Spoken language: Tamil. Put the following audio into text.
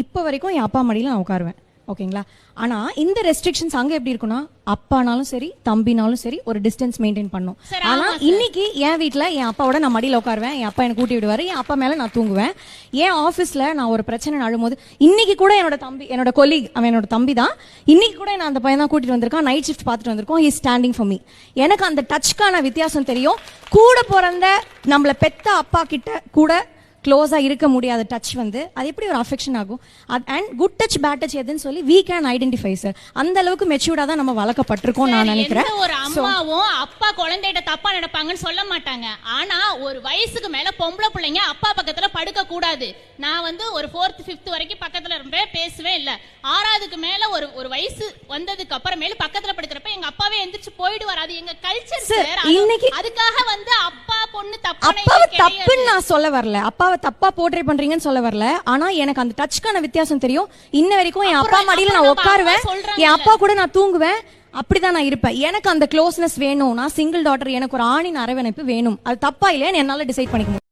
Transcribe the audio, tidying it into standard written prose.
இப்போ வரைக்கும் என் அப்பா மடியில நான் உட்காருவேன். ஓகேங்களா? ஆனா இந்த ரெஸ்ட்ரிக்ஷன்ஸ் அங்க எப்படி இருக்குன்னா, அப்பானாலும் சரி தம்பினாலும் சரி ஒரு டிஸ்டன்ஸ் மெயின்டைன் பண்ணும். ஆனா இன்னைக்கு என் வீட்ல என் அப்பாவோட நான் மடியில உட்காருவேன், என் அப்பா எனக்கு கூட்டி விடுவாரு, என் அப்பா மேல நான் தூங்குவேன். என் ஆபீஸ்ல நான் ஒரு பிரச்சனை அழும்போது இன்னைக்கு கூட என்னோட கொலீக், அவன் என்னோட தம்பி தான், இன்னைக்கு கூட நான் அந்த பையன் தான் கூட்டிட்டு வந்திருக்கான், நைட் ஷிஃப்ட் பார்த்துட்டு வந்திருக்கோம். He is standing for me. எனக்கு அந்த டச்க்கான வித்தியாசம் தெரியும். கூட பிறந்த நம்மள பெத்த அப்பா கிட்ட கூட க்ளோஸா இருக்க முடியாத டச் வந்து அது எப்படி ஒரு அஃபெக்ஷன் ஆகும்? And good touch bad touch எதுன்னு சொல்லி we can identify சார். அந்த அளவுக்கு மெச்சூர்டா தான் நம்ம வளர்க்கப்பட்டிருக்கோம் நான் நினைக்கிறேன். ஒரு அம்மாவும் அப்பா குழந்தைகிட்ட தப்பா நினைப்பாங்கன்னு சொல்ல மாட்டாங்க. ஆனா ஒரு வயசுக்கு மேல பொம்பளை பிள்ளைங்க அப்பா பக்கத்துல படுக்க கூடாது. நான் வந்து ஒரு 4th 5th வரைக்கும் பக்கத்துல இருப்பேன், பேசுவேன் இல்ல. 6வதுக்கு மேல ஒரு வயசு வந்ததுக்கு அப்புறமேல பக்கத்துல படுக்கிறப்ப எங்க அப்பாவே எந்திரிச்சு போயிடுவார். அது எங்க கல்ச்சர் சார். இன்னைக்கு அதுக்காக வந்து அப்பா பொண்ணு தப்புன்னு நான் சொல்ல வரல, அப்பாவை தப்பா போர்ட்ரே பண்றீங்கன்னு சொல்ல வரல. ஆனா எனக்கு அந்த டச்க்கான வித்தியாசம் தெரியும். இன்ன வரைக்கும் என் அப்பா மடியில நான் உட்காருவேன், என் அப்பா கூட நான் தூங்குவேன், அப்படிதான் நான் இருப்பேன். எனக்கு அந்த க்ளோஸ்னஸ் வேணும். நான் சிங்கிள் டாட்டர், எனக்கு ஒரு ஆணின் அரவணைப்பு வேணும். அது தப்பா இல்லையான்னு என்னால டிசைட் பண்ணிக்க முடியும்.